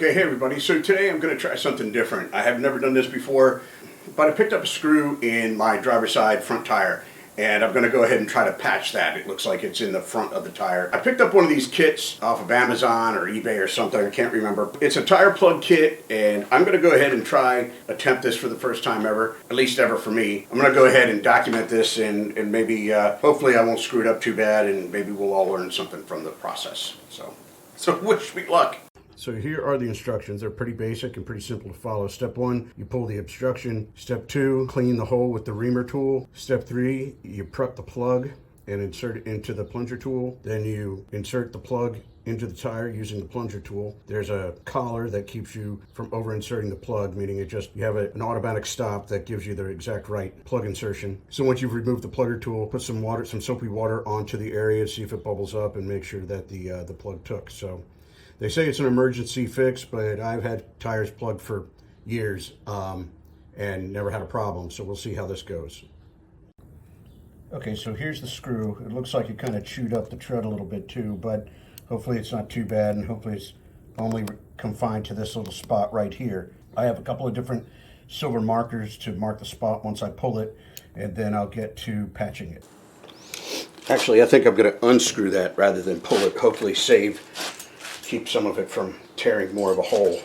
Okay, hey everybody. So today I'm going to try something different. I have never done this before, but I picked up a screw in my driver's side front tire, and I'm going to go ahead and try to patch that. It looks like it's in the front of the tire. I picked up one of these kits off of Amazon or eBay or something, I can't remember. It's a tire plug kit, and I'm going to go ahead and attempt this for the first time ever, at least ever for me. I'm going to go ahead and document this, and maybe, hopefully I won't screw it up too bad, and maybe we'll all learn something from the process. So wish me luck. So here are the instructions. They're pretty basic and pretty simple to follow. Step 1, you pull the obstruction. Step 2, clean the hole with the reamer tool. Step 3, you prep the plug and insert it into the plunger tool. Then you insert the plug into the tire using the plunger tool. There's a collar that keeps you from over inserting the plug, meaning you have an automatic stop that gives you the exact right plug insertion. So once you've removed the plugger tool, put some soapy water onto the area, see if it bubbles up, and make sure that the plug took. So they say it's an emergency fix, but I've had tires plugged for years and never had a problem, so we'll see how this goes. Okay, so here's the screw. It looks like it kind of chewed up the tread a little bit too, but hopefully it's not too bad, and hopefully it's only confined to this little spot right here. I have a couple of different silver markers to mark the spot once I pull it, and then I'll get to patching it. Actually, I think I'm going to unscrew that rather than pull it, hopefully keep some of it from tearing more of a hole.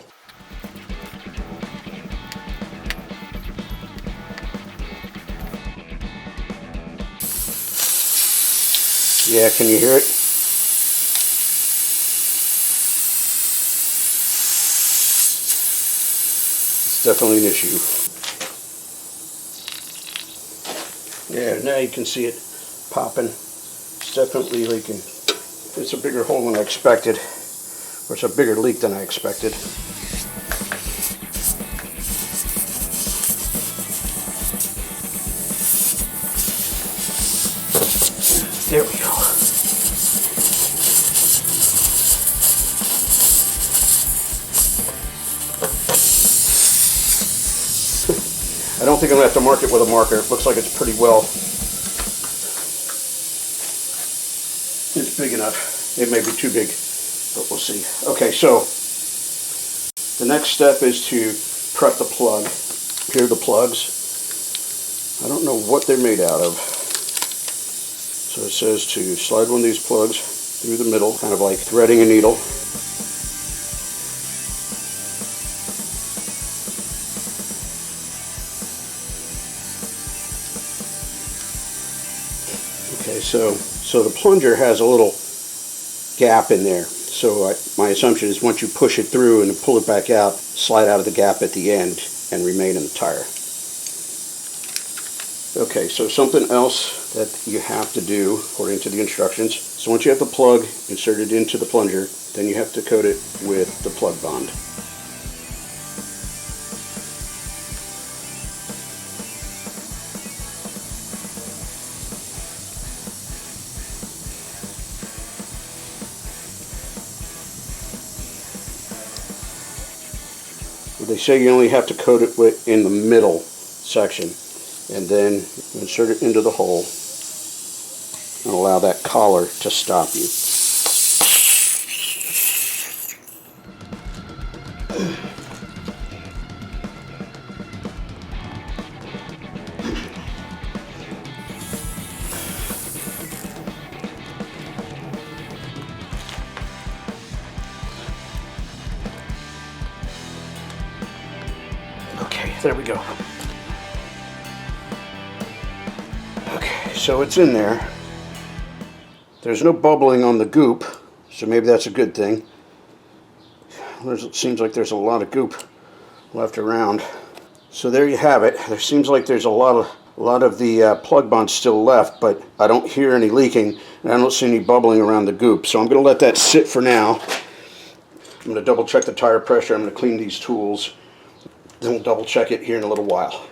Yeah, can you hear it? It's definitely an issue. Yeah, now you can see it popping. It's definitely leaking. It's a bigger hole than I expected. Or it's a bigger leak than I expected. There we go. I don't think I'm going to have to mark it with a marker. It looks like it's pretty well. It's big enough. It may be too big, but we'll see. Okay, so the next step is to prep the plug. Here are the plugs. I don't know what they're made out of. So it says to slide one of these plugs through the middle, kind of like threading a needle. Okay, so the plunger has a little gap in there. So my assumption is once you push it through and pull it back out, slide out of the gap at the end and remain in the tire. Okay, so something else that you have to do according to the instructions. So once you have the plug inserted into the plunger, then you have to coat it with the plug bond. They say you only have to coat it in the middle section, and then insert it into the hole and allow that collar to stop you. Okay, there we go. Okay, so it's in there. There's no bubbling on the goop, so maybe that's a good thing. It seems like there's a lot of goop left around. So there you have it. There seems like there's a lot of the plug bond still left, but I don't hear any leaking, and I don't see any bubbling around the goop. So I'm going to let that sit for now. I'm going to double check the tire pressure. I'm going to clean these tools. Then we'll double check it here in a little while.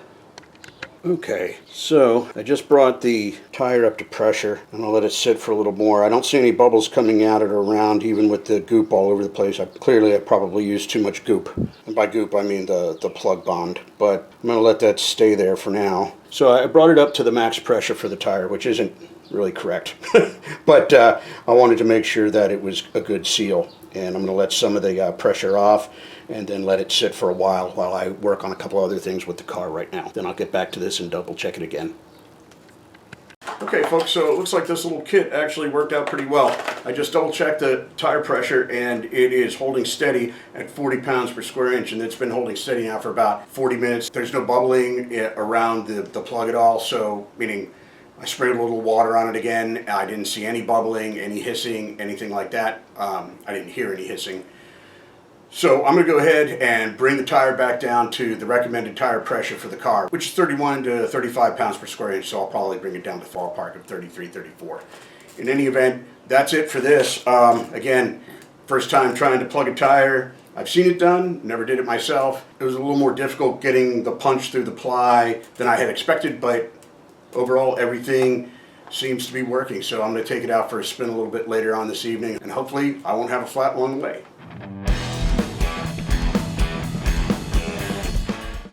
Okay, so I just brought the tire up to pressure. I'm going to let it sit for a little more. I don't see any bubbles coming out or around, even with the goop all over the place. Clearly I probably used too much goop. And by goop I mean the plug bond. But I'm going to let that stay there for now. So I brought it up to the max pressure for the tire, which isn't really correct. But I wanted to make sure that it was a good seal. and I'm going to let some of the pressure off and then let it sit for a while I work on a couple other things with the car right now. Then I'll get back to this and double check it again. Okay folks, so it looks like this little kit actually worked out pretty well. I just double checked the tire pressure and it is holding steady at 40 pounds per square inch, and it's been holding steady now for about 40 minutes. There's no bubbling around the plug at all, so meaning I sprayed a little water on it again. I didn't see any bubbling, any hissing, anything like that. I didn't hear any hissing. So I'm going to go ahead and bring the tire back down to the recommended tire pressure for the car, which is 31 to 35 pounds per square inch, so I'll probably bring it down to the ballpark of 33, 34. In any event, that's it for this. Again, first time trying to plug a tire. I've seen it done, never did it myself. It was a little more difficult getting the punch through the ply than I had expected, but overall everything seems to be working. So I'm going to take it out for a spin a little bit later on this evening, and hopefully I won't have a flat along the way.